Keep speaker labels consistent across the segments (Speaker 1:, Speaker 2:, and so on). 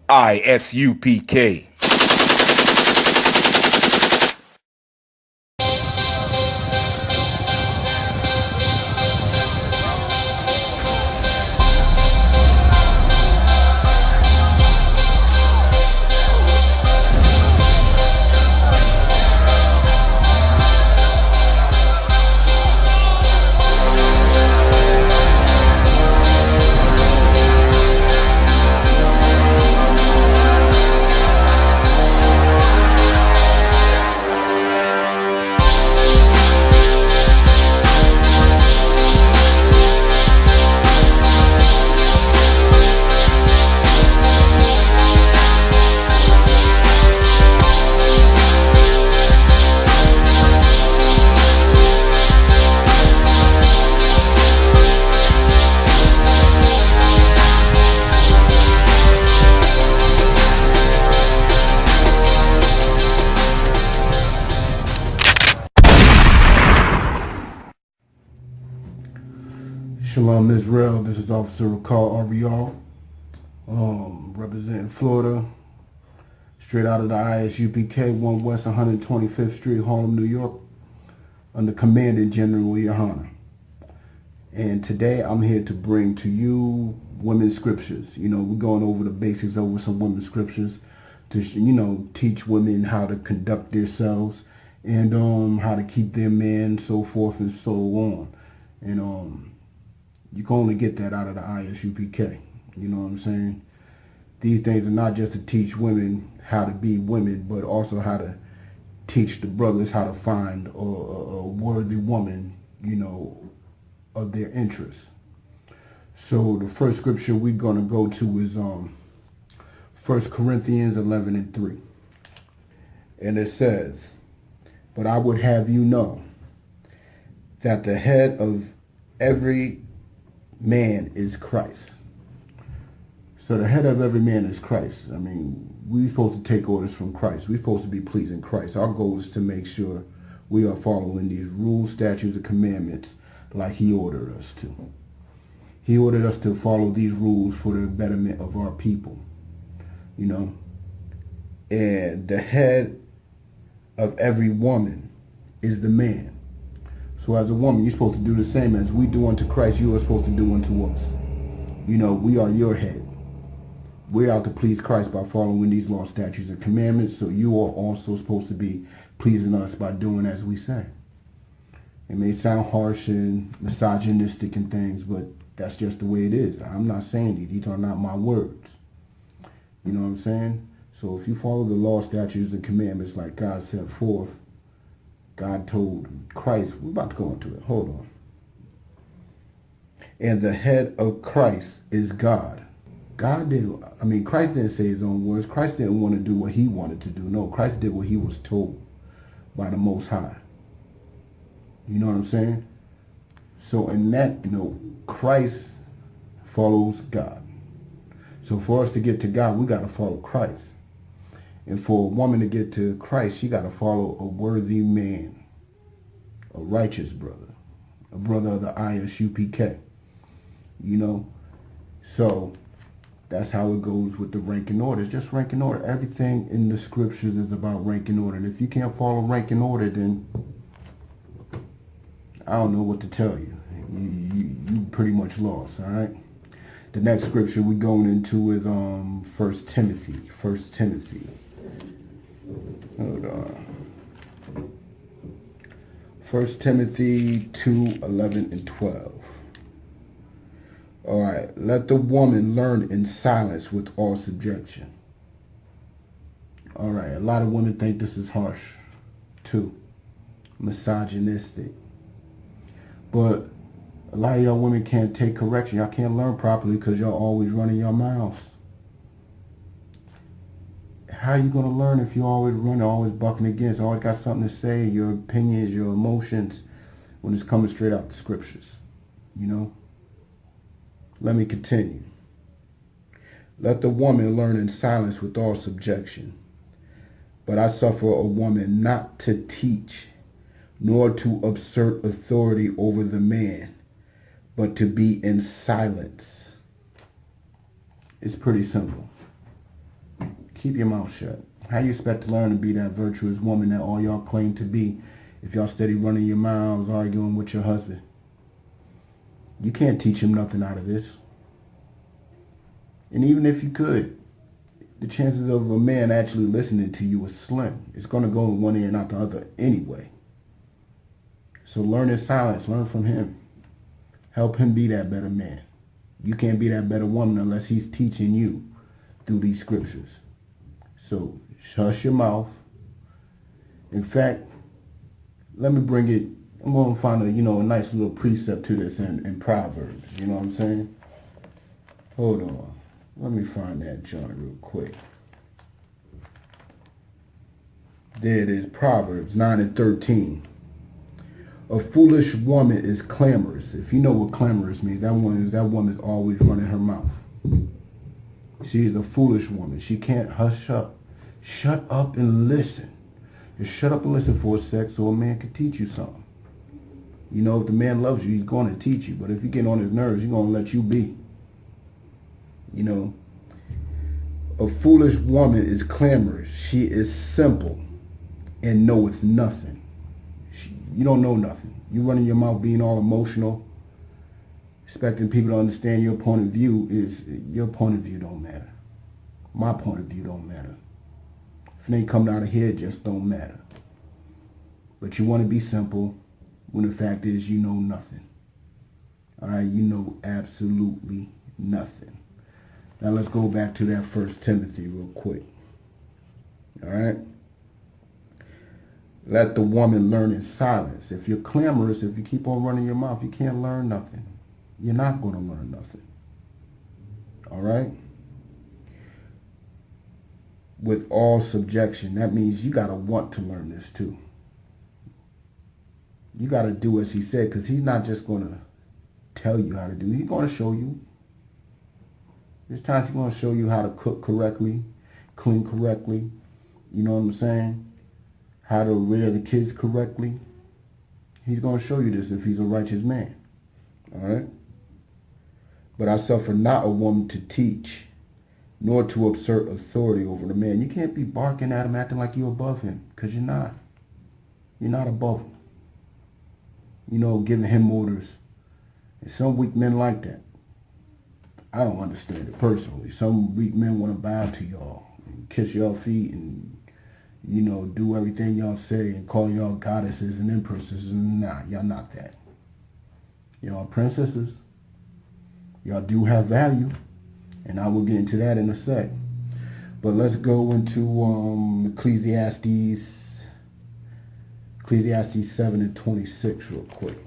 Speaker 1: I.S.U.P.K.
Speaker 2: Shalom Israel, this is Officer Recall RVR, representing Florida, straight out of the I.S.U.P.K, 1 West 125th Street, Harlem, New York, under Commanding Gen.YAHANNA. And today I'm here to bring to you women's scriptures. You know, we're going over the basics over some women's scriptures to, teach women how to conduct themselves and how to keep their men, so forth and so on. And you can only get that out of the I.S.U.P.K. You know what I'm saying? These things are not just to teach women how to be women, but also how to teach the brothers how to find a worthy woman, of their interests. So the first scripture we're going to go to is 1 Corinthians 11:3. And it says, "But I would have you know that the head of every man is Christ." So the head of every man is Christ. I mean, we're supposed to take orders from Christ. We're supposed to be pleasing Christ. Our goal is to make sure we are following these rules, statutes, and commandments like he ordered us to. He ordered us to follow these rules for the betterment of our people, And the head of every woman is the man. So as a woman, you're supposed to do the same as we do unto Christ. You are supposed to do unto us. We are your head. We're out to please Christ by following these law, statutes, and commandments. So you are also supposed to be pleasing us by doing as we say. It may sound harsh and misogynistic and things, but that's just the way it is. I'm not saying these. These are not my words. You know what I'm saying? So if you follow the law, statutes, and commandments like God set forth, God told Christ, we're about to go into it. Hold on. And the head of Christ is God. Christ didn't say his own words. Christ didn't want to do what he wanted to do. No, Christ did what he was told by the Most High. You know what I'm saying? So in that, Christ follows God. So for us to get to God, we got to follow Christ. And for a woman to get to Christ, she got to follow a worthy man, a righteous brother, a brother of the I.S.U.P.K. So that's how it goes with the ranking order. It's just ranking order. Everything in the scriptures is about ranking order. And if you can't follow ranking order, then I don't know what to tell you. You pretty much lost, all right? The next scripture we're going into is 1 Timothy. 1 Timothy. Hold on. 1 Timothy 2:11 and 12. All right. Let the woman learn in silence with all subjection. All right. A lot of women think this is harsh, too. Misogynistic. But a lot of y'all women can't take correction. Y'all can't learn properly because y'all always running your mouths. How you going to learn if you always running, always bucking against, always got something to say, your opinions, your emotions, when it's coming straight out the scriptures? Let me continue. Let the woman learn in silence with all subjection. But I suffer a woman not to teach, nor to assert authority over the man, but to be in silence. It's pretty simple. Keep your mouth shut. How you expect to learn to be that virtuous woman that all y'all claim to be if y'all steady running your mouths, arguing with your husband? You can't teach him nothing out of this. And even if you could, the chances of a man actually listening to you is slim. It's going to go in one ear and not the other anyway. So learn in silence. Learn from him. Help him be that better man. You can't be that better woman unless he's teaching you through these scriptures. So hush your mouth. In fact, let me bring it. I'm going to find a nice little precept to this in Proverbs. You know what I'm saying? Hold on. Let me find that joint real quick. There it is. Proverbs 9:13. A foolish woman is clamorous. If you know what clamorous means, that woman is always running her mouth. She is a foolish woman. She can't hush up. Shut up and listen. Just shut up and listen for a sec so a man can teach you something. You know, if the man loves you, he's going to teach you. But if you get on his nerves, he's going to let you be. You know, a foolish woman is clamorous. She is simple and knoweth nothing. You don't know nothing. You running your mouth being all emotional, expecting people to understand your point of view. Your point of view don't matter. My point of view don't matter. If it ain't coming out of here, it just don't matter. But you want to be simple when the fact is you know nothing. All right, you know absolutely nothing. Now let's go back to that 1 Timothy real quick. All right. Let the woman learn in silence. If you're clamorous, if you keep on running your mouth, you can't learn nothing. You're not going to learn nothing. All right? With all subjection. That means you got to want to learn this too. You got to do as he said, because he's not just going to tell you how to do it. He's going to show you. There's times he's going to show you how to cook correctly, clean correctly. You know what I'm saying? How to rear the kids correctly. He's going to show you this if he's a righteous man. All right? But I suffer not a woman to teach, nor to assert authority over the man. You can't be barking at him, acting like you're above him, because you're not. You're not above him. You know, giving him orders. And some weak men like that. I don't understand it personally. Some weak men want to bow to y'all, and kiss y'all feet, and do everything y'all say and call y'all goddesses and empresses. Nah, y'all not that. Y'all princesses. Y'all do have value. And I will get into that in a sec. But let's go into Ecclesiastes 7:26 real quick.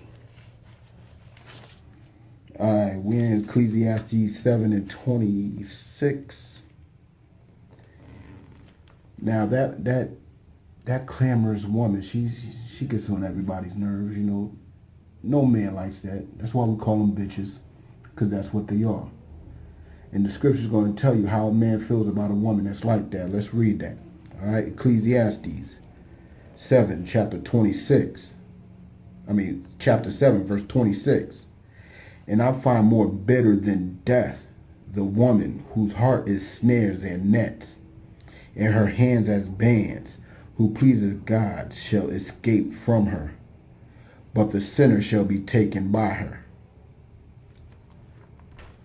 Speaker 2: Alright, we're in Ecclesiastes 7:26. Now that clamorous woman, she gets on everybody's nerves, you know. No man likes that. That's why we call them bitches, because that's what they are. And the scripture's going to tell you how a man feels about a woman that's like that. Let's read that. All right, Ecclesiastes 7, chapter 7, verse 26. And I find more bitter than death the woman whose heart is snares and nets, and her hands as bands, who pleases God shall escape from her, but the sinner shall be taken by her.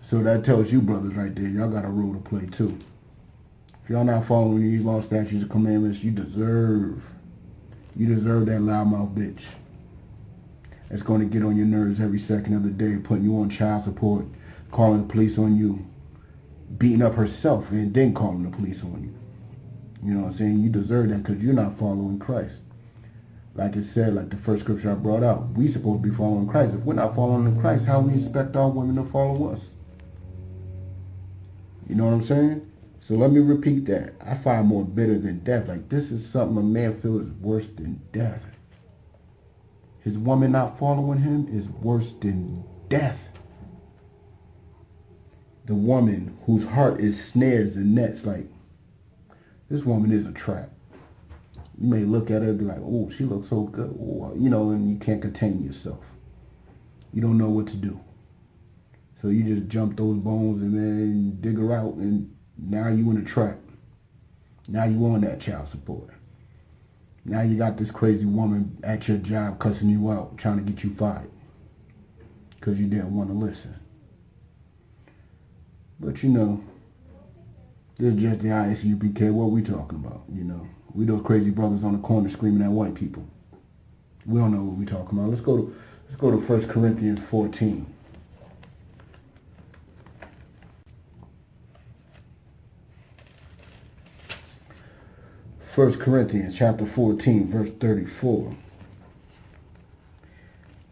Speaker 2: So that tells you, brothers, right there, y'all got a role to play too. If y'all not following these law, statutes, and commandments, you deserve that loudmouth bitch that's going to get on your nerves every second of the day, putting you on child support, calling the police on you, beating up herself, and then calling the police on you. You know what I'm saying? You deserve that because you're not following Christ. Like it said, like the first scripture I brought out, we supposed to be following Christ. If we're not following Christ, how we expect our women to follow us? You know what I'm saying? So let me repeat that. I find more bitter than death. Like, this is something a man feels worse than death. His woman not following him is worse than death. The woman whose heart is snares and nets, like, this woman is a trap. You may look at her and be like, oh, she looks so good. Or, you know, and you can't contain yourself. You don't know what to do. So you just jump those bones and then dig her out, and now you in a trap. Now you on that child support. Now you got this crazy woman at your job cussing you out, trying to get you fired because you didn't want to listen. But you know, this is just the I.S.U.P.K. What we talking about, you know? We those crazy brothers on the corner screaming at white people. We don't know what we talking about. Let's go to 1 Corinthians 14. First Corinthians chapter 14, verse 34.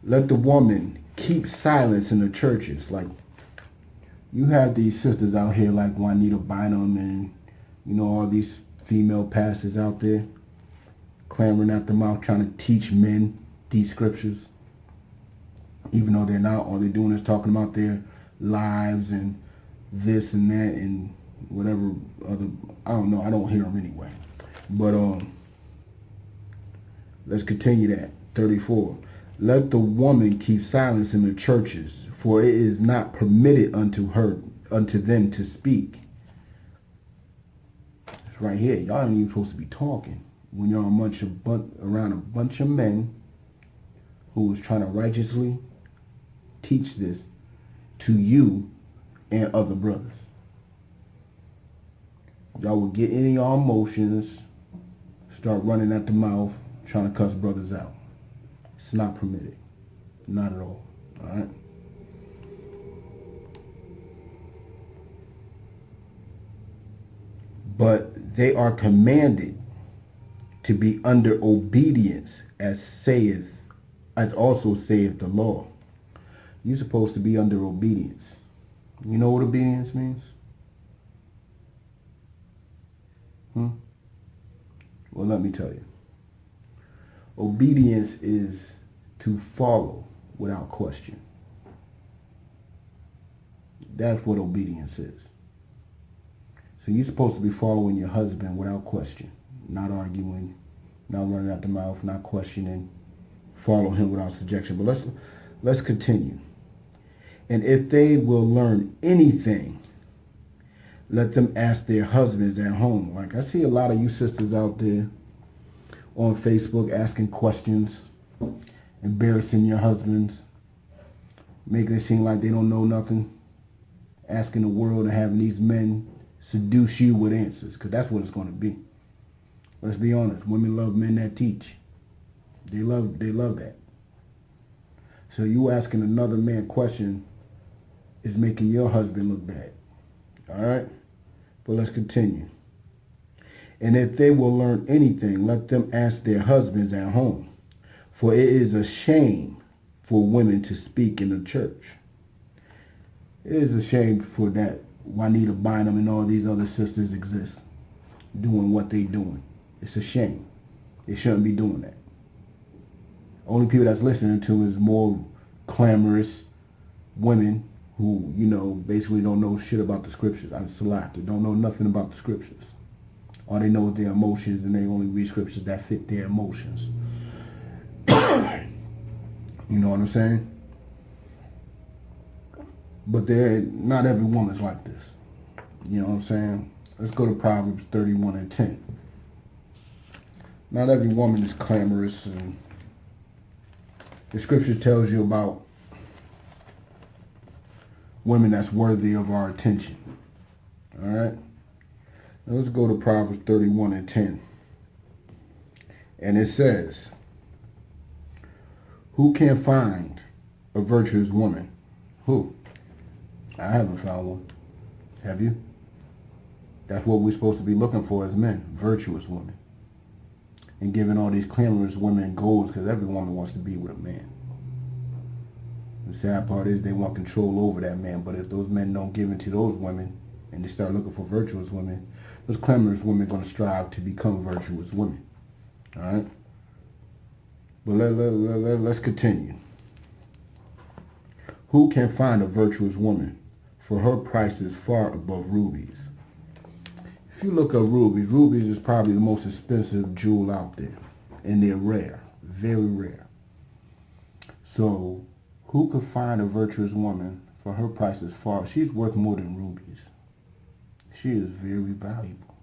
Speaker 2: Let the woman keep silence in the churches. Like, you have these sisters out here like Juanita Bynum and, you know, all these female pastors out there clamoring at the mouth trying to teach men these scriptures. Even though they're not, all they're doing is talking about their lives and this and that and whatever other, I don't know, I don't hear them anyway. But let's continue that. 34. Let the woman keep silence in the churches, for it is not permitted unto them to speak. It's right here. Y'all ain't even supposed to be talking when you're around a bunch of men who is trying to righteously teach this to you and other brothers. Y'all will get in your emotions, start running at the mouth, trying to cuss brothers out. It's not permitted. Not at all. All right? But they are commanded to be under obedience, as also saith the law. You're supposed to be under obedience. You know what obedience means? Well, let me tell you. Obedience is to follow without question. That's what obedience is. So you're supposed to be following your husband without question. Not arguing, not running out the mouth, not questioning. Follow him without subjection. But let's continue. And if they will learn anything, let them ask their husbands at home. Like, I see a lot of you sisters out there on Facebook asking questions, embarrassing your husbands, making it seem like they don't know nothing, asking the world and having these men seduce you with answers, because that's what it's going to be. Let's be honest. Women love men that teach. They love that. So you asking another man question is making your husband look bad. All right? But let's continue. And if they will learn anything, let them ask their husbands at home. For it is a shame for women to speak in the church. It is a shame for that Juanita Bynum and all these other sisters exist, doing what they doing. It's a shame. They shouldn't be doing that. Only people that's listening to is more clamorous women who, you know, basically don't know shit about the scriptures. I'm SHALAM. They don't know nothing about the scriptures. All they know is their emotions, and they only read scriptures that fit their emotions. You know what I'm saying? But not every woman's like this. You know what I'm saying? Let's go to Proverbs 31 and 10. Not every woman is clamorous, and the scripture tells you about women that's worthy of our attention. All right? Now let's go to Proverbs 31 and 10. And it says, who can find a virtuous woman? Who? I haven't found one. Have you? That's what we're supposed to be looking for as men, virtuous women. And giving all these clamorous women goals, because every woman wants to be with a man. The sad part is they want control over that man, but if those men don't give in to those women and they start looking for virtuous women, those clamorous women are going to strive to become virtuous women. All right? But let's continue. Who can find a virtuous woman? For her price is far above rubies. If you look at rubies, rubies is probably the most expensive jewel out there. And they're rare, very rare. So, who could find a virtuous woman? For her price is far. She's worth more than rubies. She is very valuable.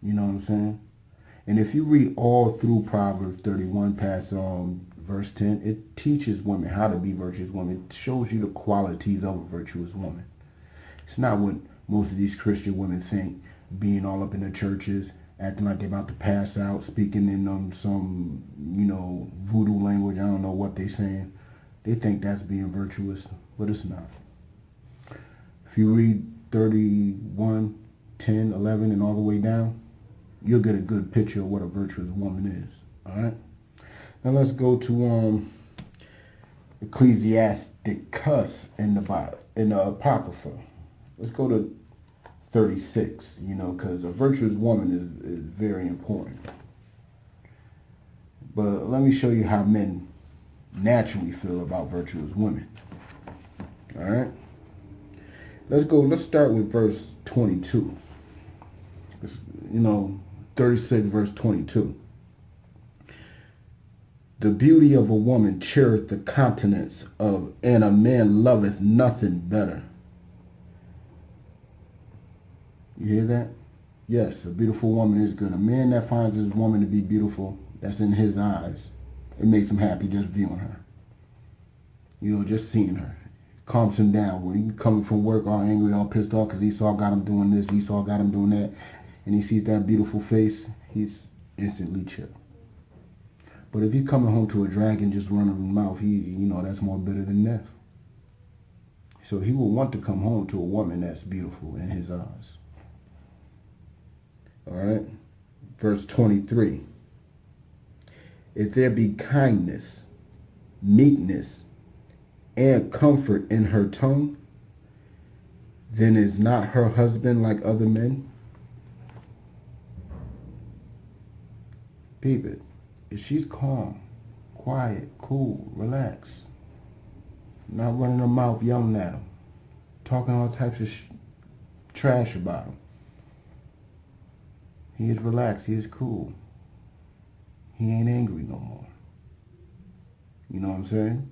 Speaker 2: You know what I'm saying? And if you read all through Proverbs 31 past verse 10, it teaches women how to be virtuous women. It shows you the qualities of a virtuous woman. It's not what most of these Christian women think, being all up in the churches, acting like they're about to pass out, speaking in some, voodoo language. I don't know what they're saying. They think that's being virtuous, but it's not. If you read 31, 10, 11, and all the way down, you'll get a good picture of what a virtuous woman is. All right? Now let's go to Ecclesiasticus in the Bible, in the Apocrypha. Let's go to 36, because a virtuous woman is very important. But let me show you how men naturally feel about virtuous women. All right? Let's start with verse 22. 36 verse 22. The beauty of a woman cheereth the countenance of, and a man loveth nothing better. You hear that? Yes, a beautiful woman is good. A man that finds his woman to be beautiful, that's in his eyes, it makes him happy just viewing her. Just seeing her. Calms him down. When he coming from work all angry, all pissed off because Esau got him doing this, Esau got him doing that, and he sees that beautiful face, he's instantly chill. But if he's coming home to a dragon just running his mouth, that's more bitter than death. So he will want to come home to a woman that's beautiful in his eyes. All right? Verse 23. If there be kindness, meekness, and comfort in her tongue, then is not her husband like other men? Peep it. If she's calm, quiet, cool, relaxed, not running her mouth yelling at him, talking all types of trash about him, he is relaxed, he is cool. He ain't angry no more. You know what I'm saying?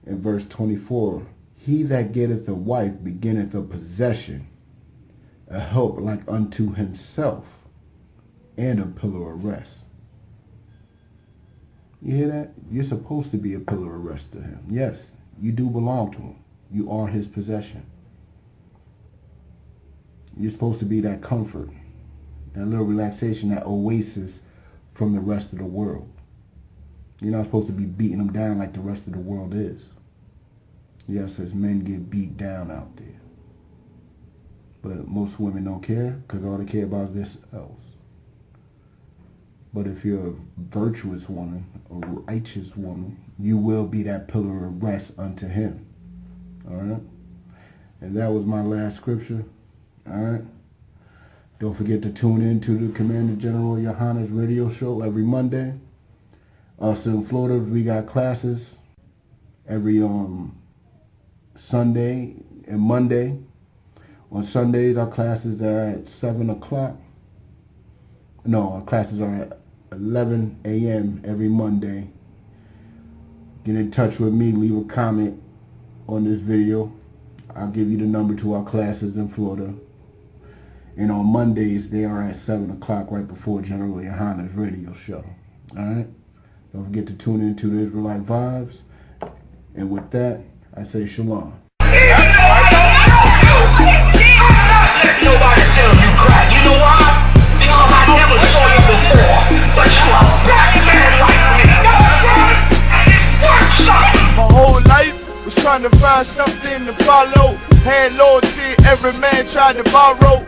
Speaker 2: In verse 24, he that getteth a wife beginneth a possession, a help like unto himself, and a pillar of rest. You hear that? You're supposed to be a pillar of rest to him. Yes, you do belong to him. You are his possession. You're supposed to be that comfort, that little relaxation, that oasis from the rest of the world. You're not supposed to be beating them down like the rest of the world is. Yes, as men get beat down out there. But most women don't care because all they care about is themselves. But if you're a virtuous woman, a righteous woman, you will be that pillar of rest unto him. All right? And that was my last scripture. All right? Don't forget to tune in to the Commander General Yahanna's radio show every Monday. Us in Florida, we got classes every Sunday and Monday. On Sundays, our classes are at 7 o'clock. No, our classes are at 11 a.m. every Monday. Get in touch with me. Leave a comment on this video. I'll give you the number to our classes in Florida. And on Mondays, they are at 7 o'clock right before General Yahanna's radio show. All right? Don't forget to tune in to the Israelite Vibes. And with that, I say shalom.
Speaker 1: Nobody tell you cry. You know why? Because I never saw you before. But you are a black man like me. And it works out.
Speaker 3: My whole life was trying to find something to follow. Had loyalty, every man tried to borrow.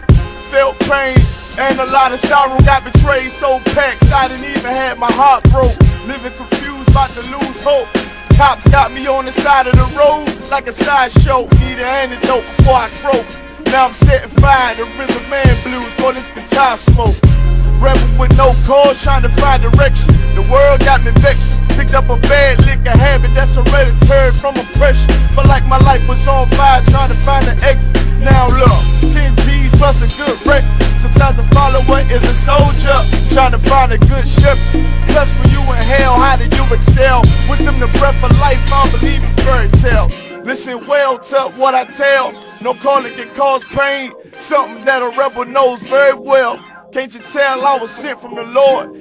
Speaker 3: Felt pain and a lot of sorrow. Got betrayed, so packed, I didn't even have my heart broke. Living confused, about to lose hope. Cops got me on the side of the road like a sideshow. Need an antidote before I croak. Now I'm setting fire to Rhythm Man Blues, call this guitar smoke. Rebel with no cause, trying to find direction. The world got me vexed. Picked up a bad liquor habit that's hereditary from oppression. Felt like my life was on fire, trying to find an exit. Now look, 10 G's plus a good record. Sometimes a follower is a soldier, trying to find a good ship. Plus when you in hell, how did you excel? Wisdom the breath of life, I don't believe in fairy tale. Listen well to what I tell. No calling can cause pain. Something that a rebel knows very well. Can't you tell I was sent from the Lord?